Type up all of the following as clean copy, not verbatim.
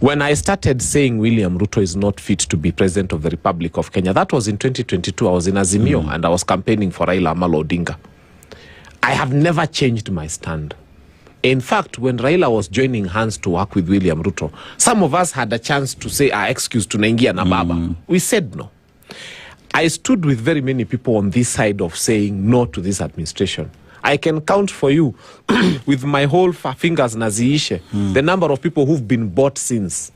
When I started saying William Ruto is not fit to be president of the Republic of Kenya, that was in 2022. I was in Azimio and I was campaigning for Raila Amolo Odinga. I have never changed my stand. In fact, when Raila was joining hands to work with William Ruto, some of us had a chance to say, excuse tunaingia na baba. We said no. I stood with very many people on this side of saying no to this administration. I can count for you with my whole fingers naziishe the number of people who've been bought since.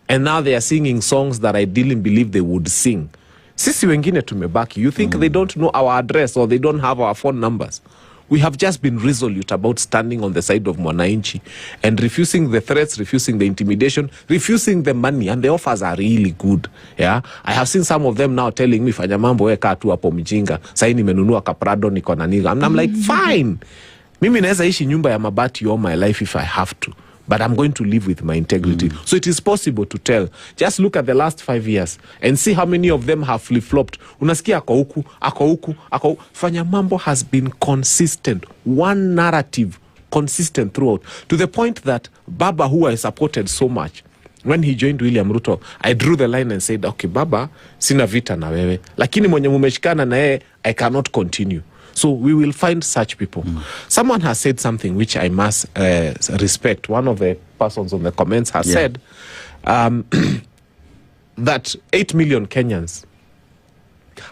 And now they are singing songs that I didn't believe they would sing. Sisi wengine tumebaki. You think they don't know our address or they don't have our phone numbers? We have just been resolute about standing on the side of Mwananchi and refusing the threats, refusing the intimidation, refusing the money, and the offers are really good. Yeah, I have seen some of them now telling me, "Fanya mambo weka tu hapo mjinga. Sasa nimenunua kaprado niko na niga." And I'm like, fine. Mimi naweza ishi nyumba ya mabati all my life if I have to. But I'm going to live with my integrity. So it is possible to tell. Just look at the last 5 years and see how many of them have flip-flopped. Unasikia ako huku, ako huku, ako huku. Fanya mambo has been consistent. One narrative, consistent throughout. To the point that Baba, who I supported so much, when he joined William Ruto, I drew the line and said, okay, Baba, sina vita na wewe. Lakini mwenye mumeshikana na yeye, I cannot continue. So we will find such people. Someone has said something which I must respect. One of the persons on the comments has said that 8 million Kenyans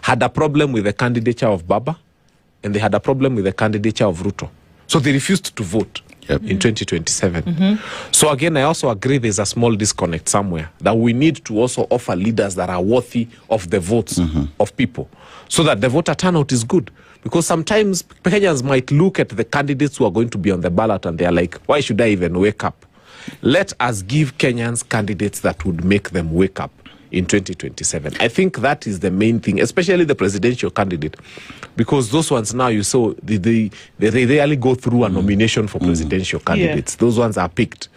had a problem with the candidature of Baba and they had a problem with the candidature of Ruto. So they refused to vote in 2027. So again, I also agree there's a small disconnect somewhere that we need to also offer leaders that are worthy of the votes of people so that the voter turnout is good. Because sometimes Kenyans might look at the candidates who are going to be on the ballot and they are like, why should I even wake up? Let us give Kenyans candidates that would make them wake up in 2027. I think that is the main thing, especially the presidential candidate. Because those ones now, you saw, they rarely go through a nomination for presidential candidates. Those ones are picked.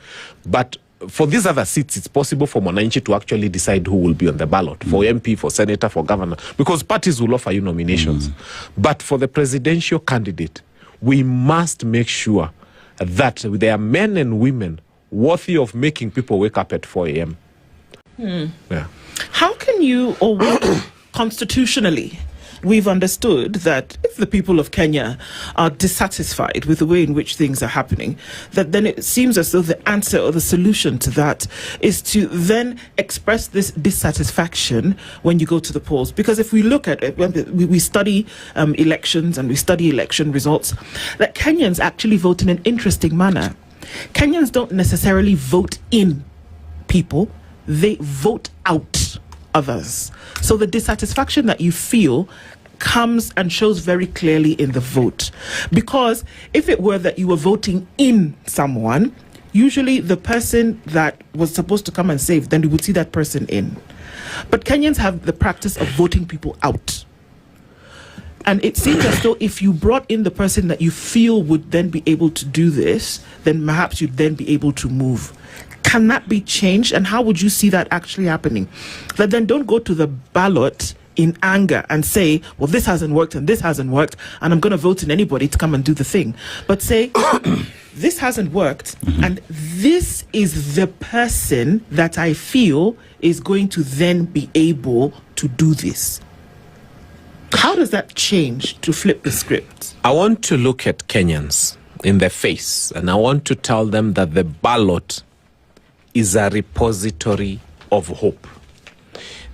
But for these other seats, it's possible for Mwananchi to actually decide who will be on the ballot, for MP, for senator, for governor, because parties will offer you nominations. But for the presidential candidate, we must make sure that there are men and women worthy of making people wake up at 4 a.m. Yeah. How can you, or what, constitutionally, we've understood that if the people of Kenya are dissatisfied with the way in which things are happening, that then it seems as though the answer or the solution to that is to then express this dissatisfaction when you go to the polls. Because if we look at it, we study elections and we study election results, that Kenyans actually vote in an interesting manner. Kenyans don't necessarily vote in people, they vote out others. So the dissatisfaction that you feel comes and shows very clearly in the vote. Because if it were that you were voting in someone, usually the person that was supposed to come and save, then you would see that person in. But Kenyans have the practice of voting people out. And it seems as though if you brought in the person that you feel would then be able to do this, then perhaps you'd then be able to move. Can that be changed? And how would you see that actually happening? That then don't go to the ballot in anger and say, well, this hasn't worked and this hasn't worked, and I'm going to vote in anybody to come and do the thing. But say, this hasn't worked, and this is the person that I feel is going to then be able to do this. How does that change to flip the script? I want to look at Kenyans in the face, and I want to tell them that the ballot is a repository of hope.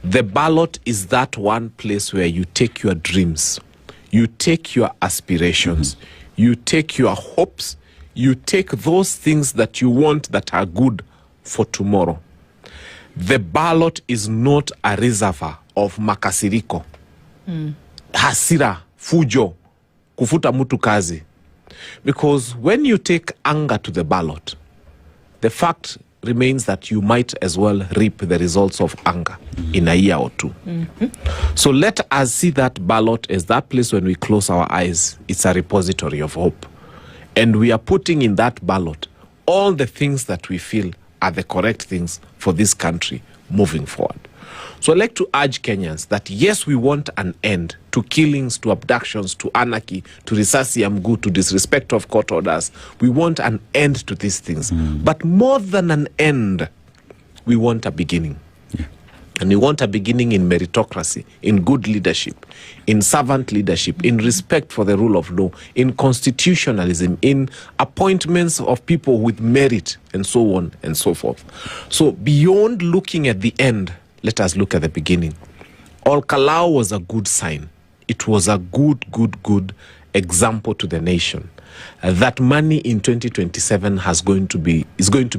The ballot is that one place where you take your dreams, you take your aspirations, you take your hopes, you take those things that you want that are good for tomorrow. The ballot is not a reservoir of makasiriko, hasira, fujo, kufuta mutu kazi. Because when you take anger to the ballot, the fact remains that you might as well reap the results of anger in a year or two. So let us see that ballot as that place when we close our eyes, it's a repository of hope. And we are putting in that ballot all the things that we feel are the correct things for this country moving forward. So I'd like to urge Kenyans that yes, we want an end to killings, to abductions, to anarchy, to risasi ya mguu, to disrespect of court orders. We want an end to these things. But more than an end, We want a beginning. And we want a beginning in meritocracy, in good leadership, in servant leadership, in respect for the rule of law, in constitutionalism, in appointments of people with merit, and so on and so forth. So beyond looking at the end, let us look at the beginning. Olkalau was a good sign. It was a good example to the nation that money in 2027 is going to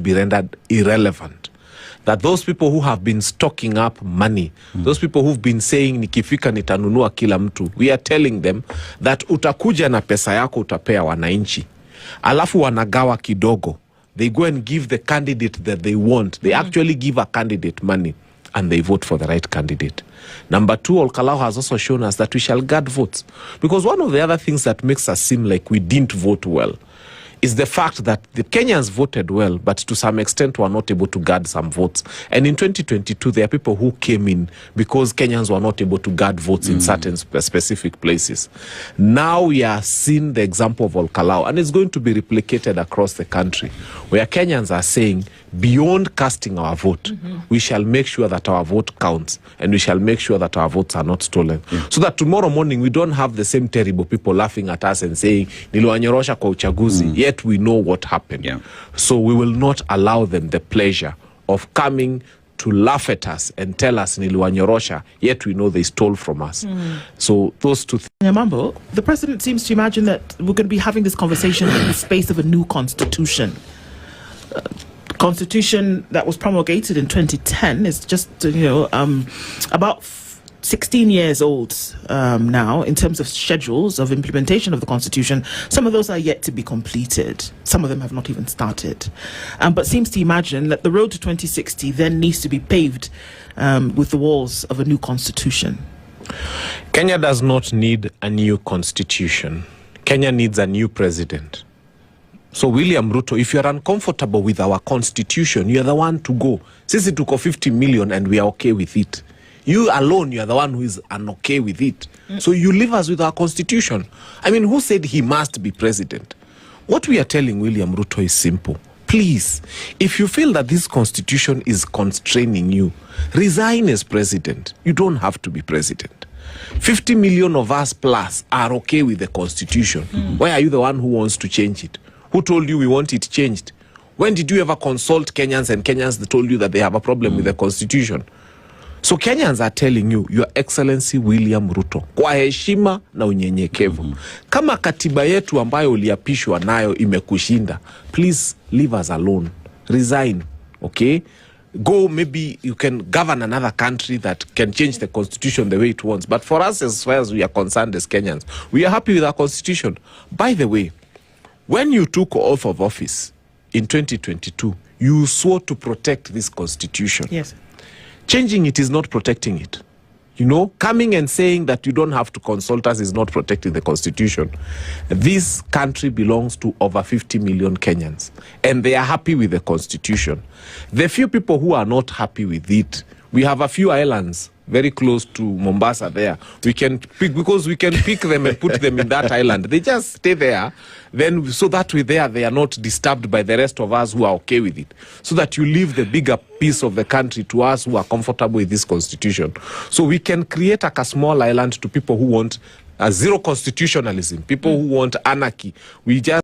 be rendered irrelevant. That those people who have been stocking up money, those people who've been saying nikifika nitanunua kila mtu, we are telling them that utakuja na pesa yako utapea wananchi, alafu wanagawa kidogo. They go and give the candidate that they want. They actually give a candidate money and they vote for the right candidate. Number two, Olkalau has also shown us that we shall guard votes. Because one of the other things that makes us seem like we didn't vote well is the fact that the Kenyans voted well, but to some extent were not able to guard some votes. And in 2022, there are people who came in because Kenyans were not able to guard votes in certain specific places. Now we are seeing the example of Olkalau, and it's going to be replicated across the country, where Kenyans are saying, beyond casting our vote, we shall make sure that our vote counts, and we shall make sure that our votes are not stolen. So that tomorrow morning, we don't have the same terrible people laughing at us and saying, niliwanyorosha kwa uchaguzi, yet we know what happened. So we will not allow them the pleasure of coming to laugh at us and tell us niliwanyorosha, yet we know they stole from us. So those two things. Mambo, the president seems to imagine that we're going to be having this conversation in the space of a new constitution. Constitution that was promulgated in 2010 is just, about 16 years old now in terms of schedules of implementation of the Constitution. Some of those are yet to be completed. Some of them have not even started. But seems to imagine that the road to 2060 then needs to be paved with the walls of a new Constitution. Kenya does not need a new Constitution. Kenya needs a new president. So William Ruto, if you're uncomfortable with our Constitution, you're the one to go. Sisi tuko 50 million and we are okay with it. You alone, you are the one who is okay with it. So you leave us with our Constitution. I mean, who said he must be president? What we are telling William Ruto is simple. Please, if you feel that this Constitution is constraining you, resign as president. You don't have to be president. 50 million of us plus are okay with the Constitution. Why are you the one who wants to change it? Who told you we want it changed? When did you ever consult Kenyans and Kenyans that told you that they have a problem with the Constitution? So Kenyans are telling you, Your Excellency William Ruto, kwa heshima na unyenyekevu, kama katiba yetu ambayo uliapishwa nayo imekushinda, please leave us alone. Resign, okay? Go, maybe you can govern another country that can change the Constitution the way it wants. But for us, as far as we are concerned as Kenyans, we are happy with our Constitution. By the way, when you took oath of office in 2022, you swore to protect this Constitution. Yes. Changing it is not protecting it. Coming and saying that you don't have to consult us is not protecting the Constitution. This country belongs to over 50 million Kenyans, and they are happy with the Constitution. The few people who are not happy with it, we have a few islands very close to Mombasa there. We can pick, because we can pick them and put them in that island. They just stay there. Then, so that way there, they are not disturbed by the rest of us who are okay with it. So that you leave the bigger piece of the country to us who are comfortable with this Constitution. So we can create a small island to people who want zero constitutionalism, people who want anarchy. We just